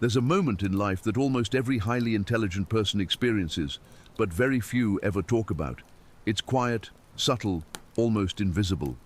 There's a moment in life that almost every highly intelligent person experiences, but very few ever talk about. It's quiet, subtle, almost invisible.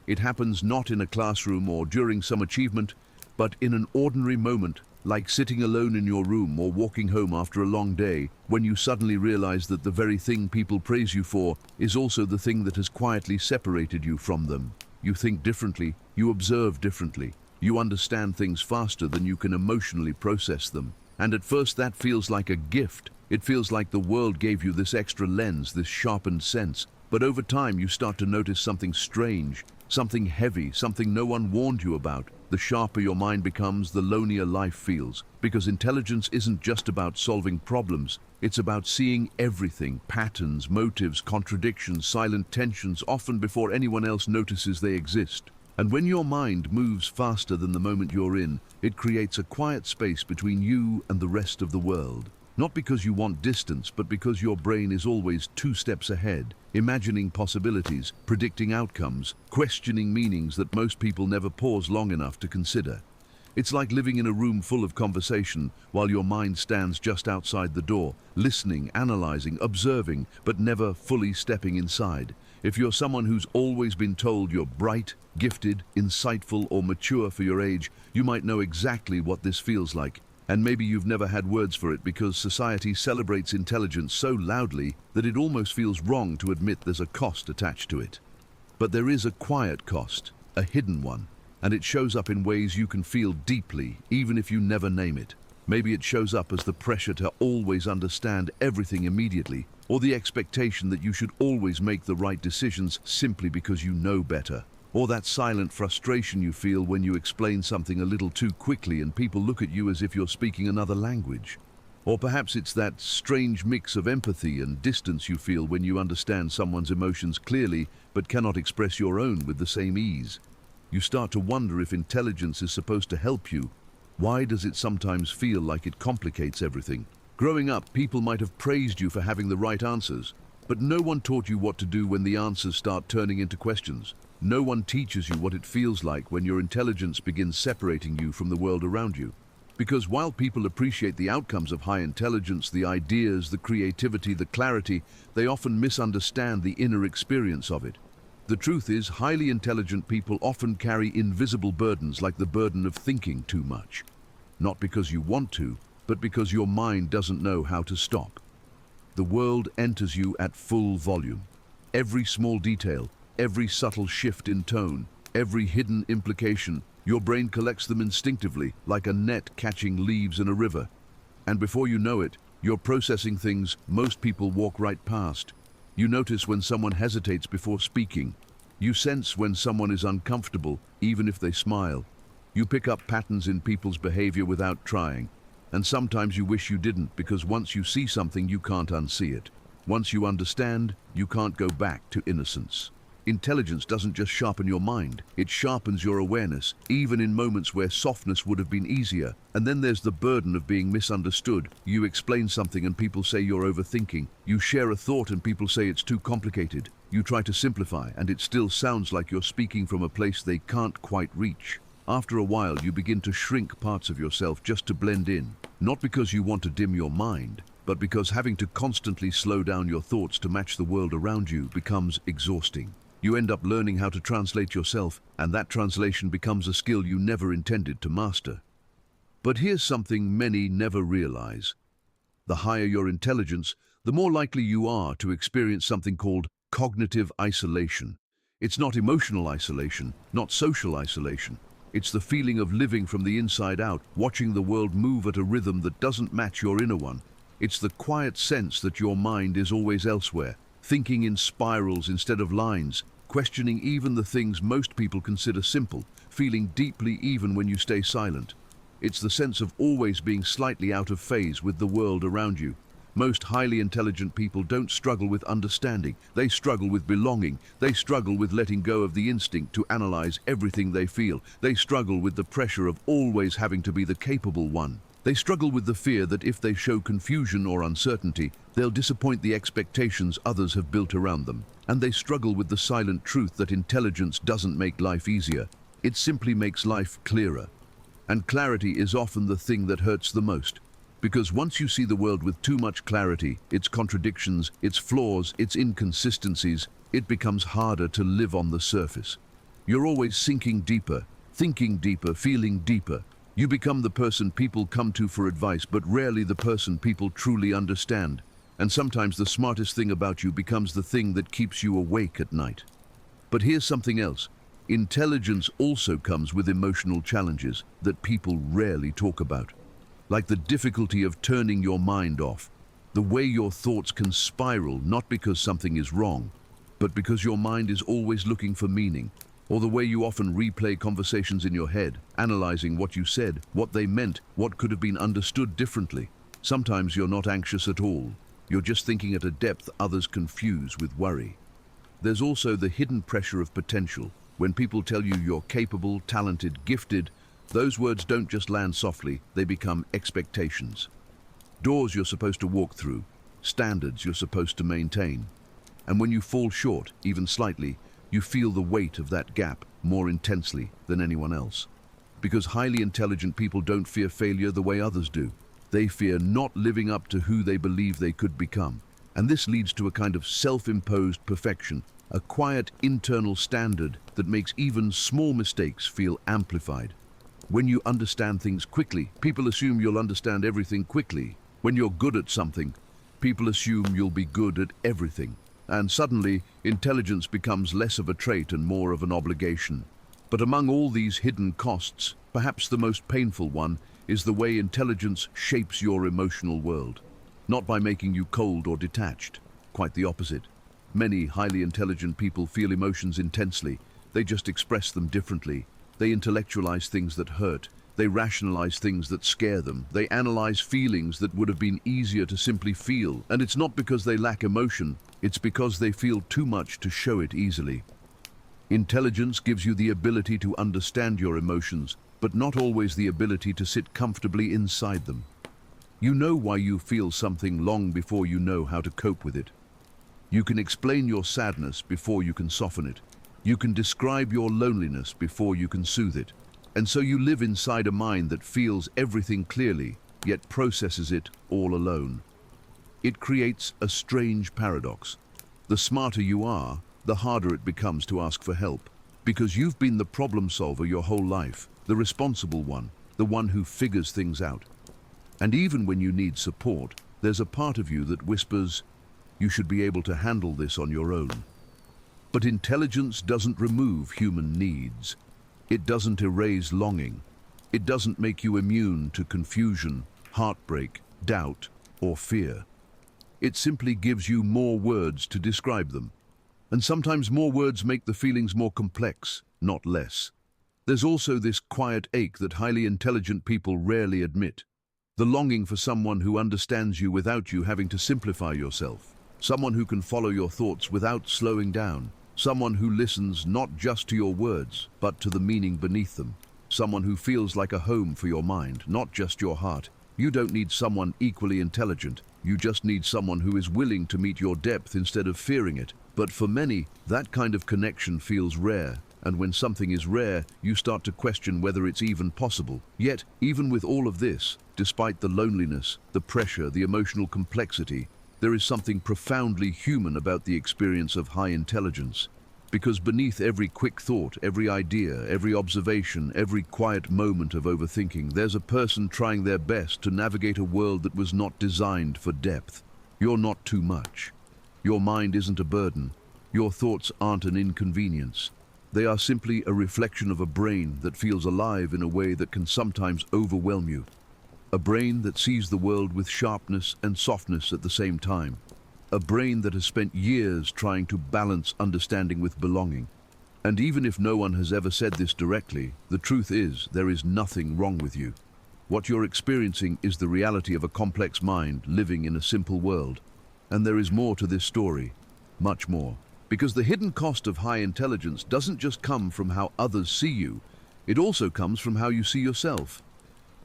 It happens not in a classroom or during some achievement, but in an ordinary moment, like sitting alone in your room or walking home after a long day, when you suddenly realize that the very thing people praise you for is also the thing that has quietly separated you from them. You think differently, you observe differently, you understand things faster than you can emotionally process them. And at first that feels like a gift. It feels like the world gave you this extra lens, this sharpened sense. But over time you start to notice something strange, something heavy, something no one warned you about. The sharper your mind becomes, the lonelier life feels. Because intelligence isn't just about solving problems, it's about seeing everything, patterns, motives, contradictions, silent tensions, often before anyone else notices they exist. And when your mind moves faster than the moment you're in, it creates a quiet space between you and the rest of the world. Not because you want distance, but because your brain is always 2 steps ahead, imagining possibilities, predicting outcomes, questioning meanings that most people never pause long enough to consider. It's like living in a room full of conversation while your mind stands just outside the door, listening, analyzing, observing, but never fully stepping inside. If you're someone who's always been told you're bright, gifted, insightful, or mature for your age, you might know exactly what this feels like. And maybe you've never had words for it because society celebrates intelligence so loudly that it almost feels wrong to admit there's a cost attached to it. But there is a quiet cost, a hidden one, and it shows up in ways you can feel deeply, even if you never name it. Maybe it shows up as the pressure to always understand everything immediately, or the expectation that you should always make the right decisions simply because you know better. Or that silent frustration you feel when you explain something a little too quickly and people look at you as if you're speaking another language. Or perhaps it's that strange mix of empathy and distance you feel when you understand someone's emotions clearly but cannot express your own with the same ease. You start to wonder if intelligence is supposed to help you. Why does it sometimes feel like it complicates everything? Growing up, people might have praised you for having the right answers, but no one taught you what to do when the answers start turning into questions. No one teaches you what it feels like when your intelligence begins separating you from the world around you. Because while people appreciate the outcomes of high intelligence, the ideas, the creativity, the clarity, they often misunderstand the inner experience of it. The truth is, highly intelligent people often carry invisible burdens like the burden of thinking too much. Not because you want to, but because your mind doesn't know how to stop. The world enters you at full volume. Every small detail, every subtle shift in tone, every hidden implication, your brain collects them instinctively, like a net catching leaves in a river. And before you know it, you're processing things most people walk right past. You notice when someone hesitates before speaking. You sense when someone is uncomfortable, even if they smile. You pick up patterns in people's behavior without trying. And sometimes you wish you didn't, because once you see something, you can't unsee it. Once you understand, you can't go back to innocence. Intelligence doesn't just sharpen your mind, it sharpens your awareness, even in moments where softness would have been easier. And then there's the burden of being misunderstood. You explain something and people say you're overthinking. You share a thought and people say it's too complicated. You try to simplify and it still sounds like you're speaking from a place they can't quite reach. After a while, you begin to shrink parts of yourself just to blend in. Not because you want to dim your mind, but because having to constantly slow down your thoughts to match the world around you becomes exhausting. You end up learning how to translate yourself, and that translation becomes a skill you never intended to master. But here's something many never realize. The higher your intelligence, the more likely you are to experience something called cognitive isolation. It's not emotional isolation, not social isolation. It's the feeling of living from the inside out, watching the world move at a rhythm that doesn't match your inner one. It's the quiet sense that your mind is always elsewhere, thinking in spirals instead of lines, questioning even the things most people consider simple, feeling deeply even when you stay silent. It's the sense of always being slightly out of phase with the world around you. Most highly intelligent people don't struggle with understanding. They struggle with belonging. They struggle with letting go of the instinct to analyze everything they feel. They struggle with the pressure of always having to be the capable one. They struggle with the fear that if they show confusion or uncertainty, they'll disappoint the expectations others have built around them. And they struggle with the silent truth that intelligence doesn't make life easier. It simply makes life clearer. And clarity is often the thing that hurts the most. Because once you see the world with too much clarity, its contradictions, its flaws, its inconsistencies, it becomes harder to live on the surface. You're always sinking deeper, thinking deeper, feeling deeper. You become the person people come to for advice, but rarely the person people truly understand. And sometimes the smartest thing about you becomes the thing that keeps you awake at night. But here's something else. Intelligence also comes with emotional challenges that people rarely talk about. Like the difficulty of turning your mind off. The way your thoughts can spiral, not because something is wrong, but because your mind is always looking for meaning. Or the way you often replay conversations in your head, analyzing what you said, what they meant, what could have been understood differently. Sometimes you're not anxious at all. You're just thinking at a depth others confuse with worry. There's also the hidden pressure of potential. When people tell you you're capable, talented, gifted, those words don't just land softly, they become expectations. Doors you're supposed to walk through, standards you're supposed to maintain. And when you fall short, even slightly, you feel the weight of that gap more intensely than anyone else. Because highly intelligent people don't fear failure the way others do. They fear not living up to who they believe they could become. And this leads to a kind of self-imposed perfection, a quiet internal standard that makes even small mistakes feel amplified. When you understand things quickly, people assume you'll understand everything quickly. When you're good at something, people assume you'll be good at everything. And suddenly, intelligence becomes less of a trait and more of an obligation. But among all these hidden costs, perhaps the most painful one is the way intelligence shapes your emotional world. Not by making you cold or detached, quite the opposite. Many highly intelligent people feel emotions intensely. They just express them differently. They intellectualize things that hurt. They rationalize things that scare them. They analyze feelings that would have been easier to simply feel. And it's not because they lack emotion, it's because they feel too much to show it easily. Intelligence gives you the ability to understand your emotions, but not always the ability to sit comfortably inside them. You know why you feel something long before you know how to cope with it. You can explain your sadness before you can soften it. You can describe your loneliness before you can soothe it. And so you live inside a mind that feels everything clearly, yet processes it all alone. It creates a strange paradox. The smarter you are, the harder it becomes to ask for help. Because you've been the problem solver your whole life, the responsible one, the one who figures things out. And even when you need support, there's a part of you that whispers, you should be able to handle this on your own. But intelligence doesn't remove human needs. It doesn't erase longing. It doesn't make you immune to confusion, heartbreak, doubt, or fear. It simply gives you more words to describe them. And sometimes more words make the feelings more complex, not less. There's also this quiet ache that highly intelligent people rarely admit. The longing for someone who understands you without you having to simplify yourself. Someone who can follow your thoughts without slowing down. Someone who listens not just to your words, but to the meaning beneath them. Someone who feels like a home for your mind, not just your heart. You don't need someone equally intelligent. You just need someone who is willing to meet your depth instead of fearing it. But for many, that kind of connection feels rare. And when something is rare, you start to question whether it's even possible. Yet, even with all of this, despite the loneliness, the pressure, the emotional complexity, there is something profoundly human about the experience of high intelligence. Because beneath every quick thought, every idea, every observation, every quiet moment of overthinking, there's a person trying their best to navigate a world that was not designed for depth. You're not too much. Your mind isn't a burden. Your thoughts aren't an inconvenience. They are simply a reflection of a brain that feels alive in a way that can sometimes overwhelm you. A brain that sees the world with sharpness and softness at the same time. A brain that has spent years trying to balance understanding with belonging. And even if no one has ever said this directly, the truth is there is nothing wrong with you. What you're experiencing is the reality of a complex mind living in a simple world. And there is more to this story, much more. Because the hidden cost of high intelligence doesn't just come from how others see you, it also comes from how you see yourself.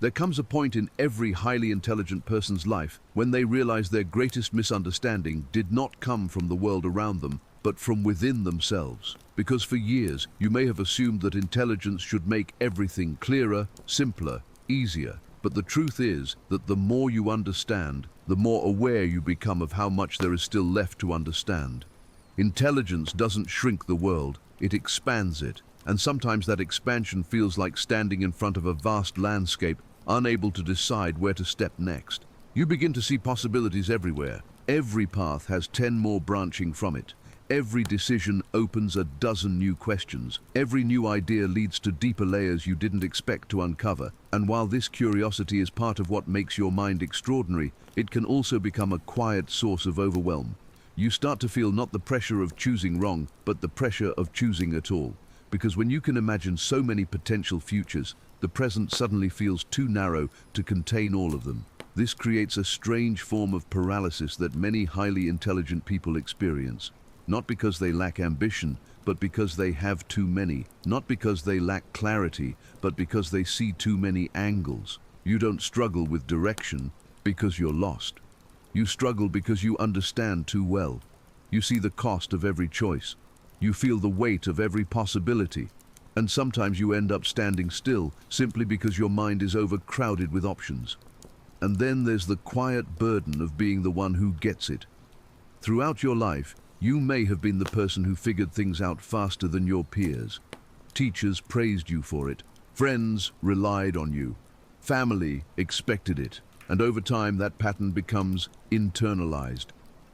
There comes a point in every highly intelligent person's life when they realize their greatest misunderstanding did not come from the world around them, but from within themselves. Because for years, you may have assumed that intelligence should make everything clearer, simpler, easier. But the truth is that the more you understand, the more aware you become of how much there is still left to understand. Intelligence doesn't shrink the world, it expands it. And sometimes that expansion feels like standing in front of a vast landscape, unable to decide where to step next. You begin to see possibilities everywhere. Every path has 10 more branching from it. Every decision opens a dozen new questions. Every new idea leads to deeper layers you didn't expect to uncover. And while this curiosity is part of what makes your mind extraordinary, it can also become a quiet source of overwhelm. You start to feel not the pressure of choosing wrong, but the pressure of choosing at all. Because when you can imagine so many potential futures, the present suddenly feels too narrow to contain all of them. This creates a strange form of paralysis that many highly intelligent people experience. Not because they lack ambition, but because they have too many. Not because they lack clarity, but because they see too many angles. You don't struggle with direction because you're lost. You struggle because you understand too well. You see the cost of every choice. You feel the weight of every possibility. And sometimes you end up standing still simply because your mind is overcrowded with options. And then there's the quiet burden of being the one who gets it. Throughout your life, you may have been the person who figured things out faster than your peers. Teachers praised you for it. Friends relied on you. Family expected it. And over time, that pattern becomes internalized.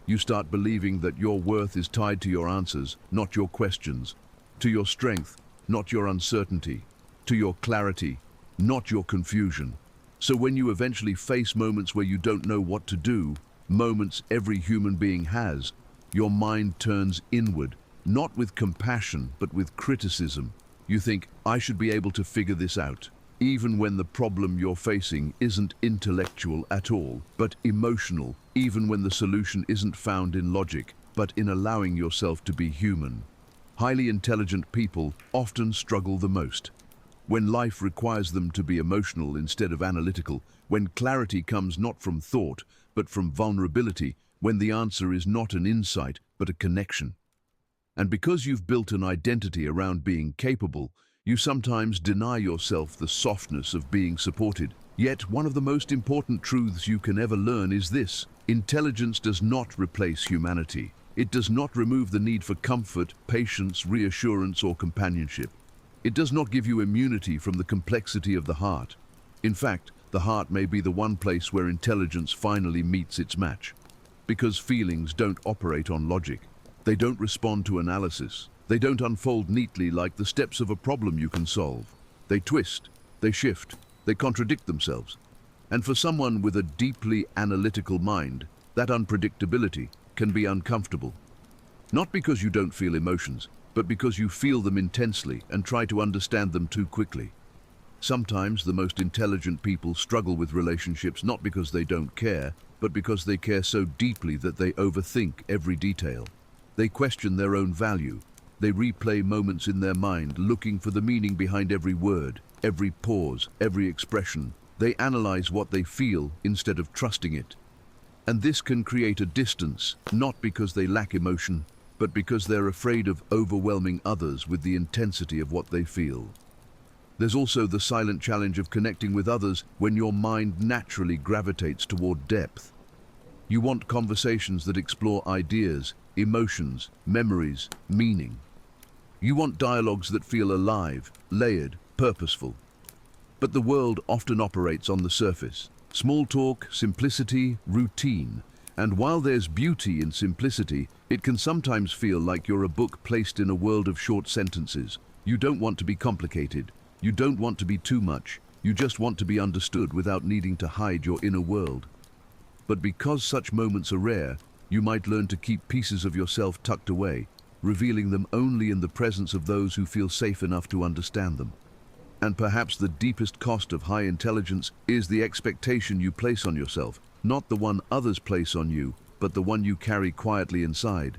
You start believing that your worth is tied to your answers, not your questions. To your strength, not your uncertainty. To your clarity, not your confusion. So when you eventually face moments where you don't know what to do, moments every human being has, your mind turns inward, not with compassion, but with criticism. You think, I should be able to figure this out, even when the problem you're facing isn't intellectual at all, but emotional, even when the solution isn't found in logic, but in allowing yourself to be human. Highly intelligent people often struggle the most. When life requires them to be emotional instead of analytical, when clarity comes not from thought, but from vulnerability, when the answer is not an insight, but a connection. And because you've built an identity around being capable, you sometimes deny yourself the softness of being supported. Yet one of the most important truths you can ever learn is this: intelligence does not replace humanity. It does not remove the need for comfort, patience, reassurance, or companionship. It does not give you immunity from the complexity of the heart. In fact, the heart may be the one place where intelligence finally meets its match. Because feelings don't operate on logic. They don't respond to analysis. They don't unfold neatly like the steps of a problem you can solve. They twist, they shift, they contradict themselves. And for someone with a deeply analytical mind, that unpredictability can be uncomfortable. Not because you don't feel emotions, but because you feel them intensely and try to understand them too quickly. Sometimes the most intelligent people struggle with relationships not because they don't care, but because they care so deeply that they overthink every detail. They question their own value. They replay moments in their mind, looking for the meaning behind every word, every pause, every expression. They analyze what they feel instead of trusting it. And this can create a distance, not because they lack emotion, but because they're afraid of overwhelming others with the intensity of what they feel. There's also the silent challenge of connecting with others when your mind naturally gravitates toward depth. You want conversations that explore ideas, emotions, memories, meaning. You want dialogues that feel alive, layered, purposeful. But the world often operates on the surface. Small talk, simplicity, routine. And while there's beauty in simplicity, it can sometimes feel like you're a book placed in a world of short sentences. You don't want to be complicated. You don't want to be too much. You just want to be understood without needing to hide your inner world. But because such moments are rare, you might learn to keep pieces of yourself tucked away, revealing them only in the presence of those who feel safe enough to understand them. And perhaps the deepest cost of high intelligence is the expectation you place on yourself, not the one others place on you, but the one you carry quietly inside.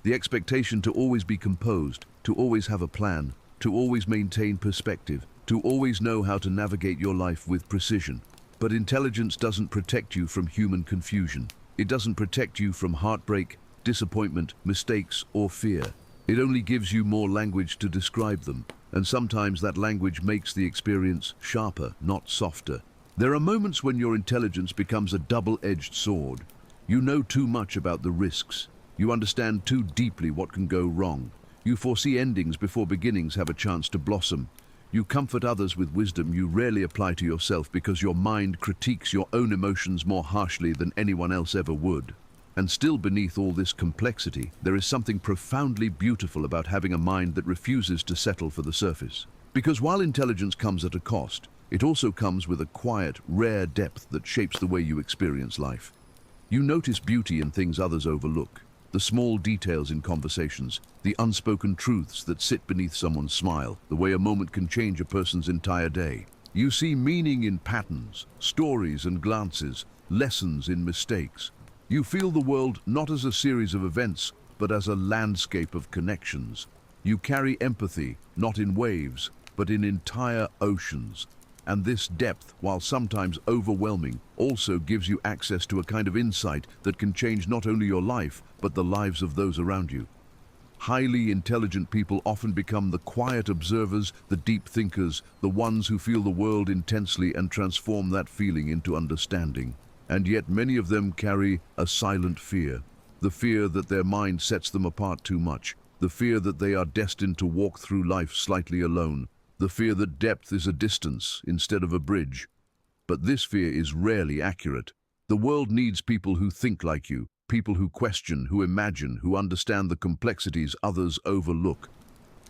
The expectation to always be composed, to always have a plan, to always maintain perspective, to always know how to navigate your life with precision. But intelligence doesn't protect you from human confusion. It doesn't protect you from heartbreak, disappointment, mistakes, or fear. It only gives you more language to describe them, and sometimes that language makes the experience sharper, not softer. There are moments when your intelligence becomes a double-edged sword. You know too much about the risks. You understand too deeply what can go wrong. You foresee endings before beginnings have a chance to blossom. You comfort others with wisdom you rarely apply to yourself because your mind critiques your own emotions more harshly than anyone else ever would. And still beneath all this complexity, there is something profoundly beautiful about having a mind that refuses to settle for the surface. Because while intelligence comes at a cost, it also comes with a quiet, rare depth that shapes the way you experience life. You notice beauty in things others overlook, the small details in conversations, the unspoken truths that sit beneath someone's smile, the way a moment can change a person's entire day. You see meaning in patterns, stories and glances, lessons in mistakes. You feel the world not as a series of events, but as a landscape of connections. You carry empathy, not in waves, but in entire oceans. And this depth, while sometimes overwhelming, also gives you access to a kind of insight that can change not only your life, but the lives of those around you. Highly intelligent people often become the quiet observers, the deep thinkers, the ones who feel the world intensely and transform that feeling into understanding. And yet many of them carry a silent fear, the fear that their mind sets them apart too much, the fear that they are destined to walk through life slightly alone, the fear that depth is a distance instead of a bridge. But this fear is rarely accurate. The world needs people who think like you, people who question, who imagine, who understand the complexities others overlook.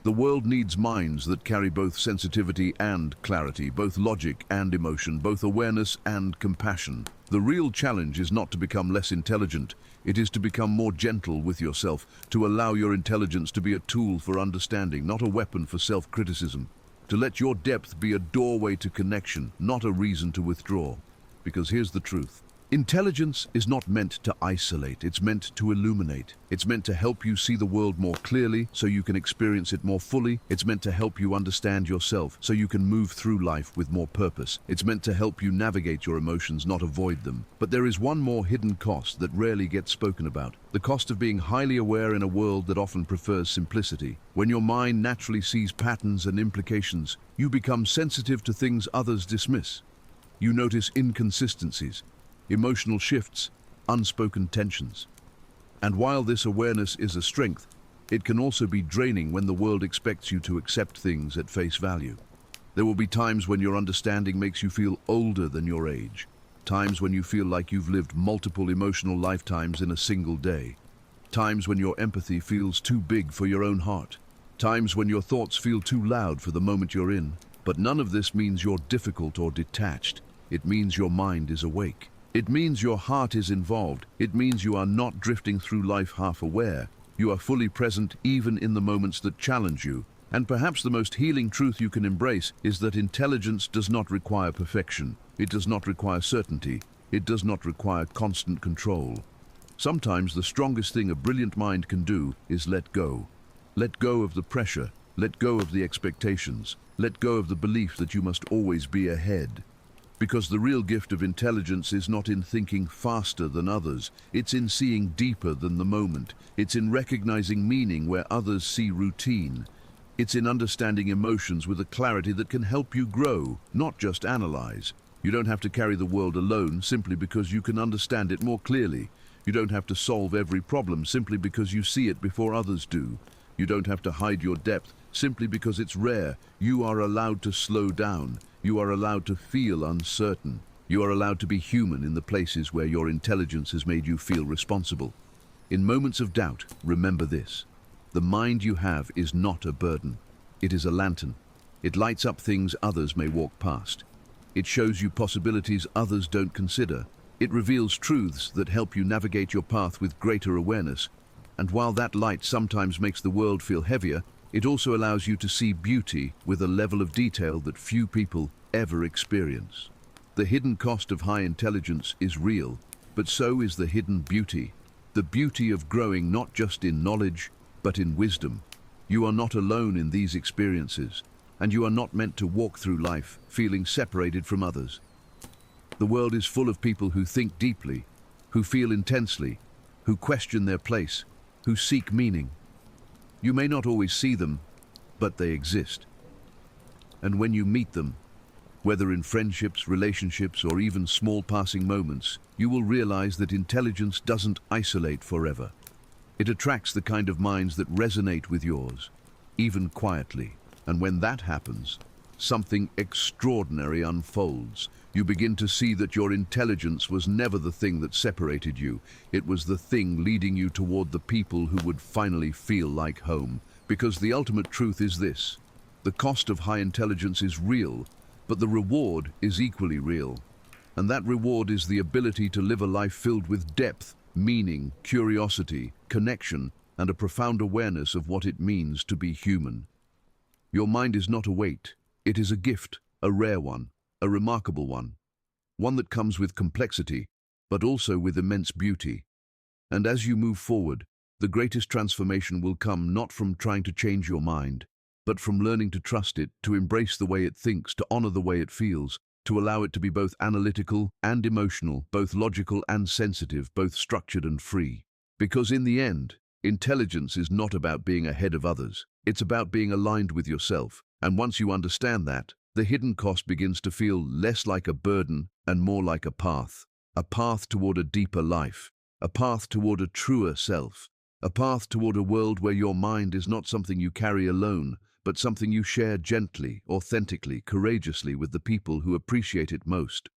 The world needs minds that carry both sensitivity and clarity, both logic and emotion, both awareness and compassion. The real challenge is not to become less intelligent, it is to become more gentle with yourself, to allow your intelligence to be a tool for understanding, not a weapon for self-criticism. To let your depth be a doorway to connection, not a reason to withdraw. Because here's the truth. Intelligence is not meant to isolate, it's meant to illuminate. It's meant to help you see the world more clearly so you can experience it more fully. It's meant to help you understand yourself so you can move through life with more purpose. It's meant to help you navigate your emotions, not avoid them. But there is one more hidden cost that rarely gets spoken about. The cost of being highly aware in a world that often prefers simplicity. When your mind naturally sees patterns and implications, you become sensitive to things others dismiss. You notice inconsistencies, emotional shifts, unspoken tensions. And while this awareness is a strength, it can also be draining when the world expects you to accept things at face value. There will be times when your understanding makes you feel older than your age, times when you feel like you've lived multiple emotional lifetimes in a single day, times when your empathy feels too big for your own heart, times when your thoughts feel too loud for the moment you're in. But none of this means you're difficult or detached. It means your mind is awake. It means your heart is involved. It means you are not drifting through life half-aware. You are fully present even in the moments that challenge you. And perhaps the most healing truth you can embrace is that intelligence does not require perfection. It does not require certainty. It does not require constant control. Sometimes the strongest thing a brilliant mind can do is let go. Let go of the pressure. Let go of the expectations. Let go of the belief that you must always be ahead. Because the real gift of intelligence is not in thinking faster than others. It's in seeing deeper than the moment. It's in recognizing meaning where others see routine. It's in understanding emotions with a clarity that can help you grow, not just analyze. You don't have to carry the world alone simply because you can understand it more clearly. You don't have to solve every problem simply because you see it before others do. You don't have to hide your depth simply because it's rare. You are allowed to slow down. You are allowed to feel uncertain. You are allowed to be human in the places where your intelligence has made you feel responsible. In moments of doubt, remember this. The mind you have is not a burden. It is a lantern. It lights up things others may walk past. It shows you possibilities others don't consider. It reveals truths that help you navigate your path with greater awareness. And while that light sometimes makes the world feel heavier, it also allows you to see beauty with a level of detail that few people ever experience. The hidden cost of high intelligence is real, but so is the hidden beauty. The beauty of growing not just in knowledge, but in wisdom. You are not alone in these experiences, and you are not meant to walk through life feeling separated from others. The world is full of people who think deeply, who feel intensely, who question their place, who seek meaning. You may not always see them, but they exist. And when you meet them, whether in friendships, relationships, or even small passing moments, you will realize that intelligence doesn't isolate forever. It attracts the kind of minds that resonate with yours, even quietly. And when that happens, something extraordinary unfolds. You begin to see that your intelligence was never the thing that separated you. It was the thing leading you toward the people who would finally feel like home. Because the ultimate truth is this: the cost of high intelligence is real, but the reward is equally real. And that reward is the ability to live a life filled with depth, meaning, curiosity, connection, and a profound awareness of what it means to be human. Your mind is not a weight. It is a gift, a rare one, a remarkable one that comes with complexity, but also with immense beauty. And as you move forward, the greatest transformation will come not from trying to change your mind, but from learning to trust it, to embrace the way it thinks, to honor the way it feels, to allow it to be both analytical and emotional, both logical and sensitive, both structured and free. Because in the end, intelligence is not about being ahead of others. It's about being aligned with yourself. And once you understand that, the hidden cost begins to feel less like a burden and more like a path toward a deeper life, a path toward a truer self, a path toward a world where your mind is not something you carry alone, but something you share gently, authentically, courageously with the people who appreciate it most.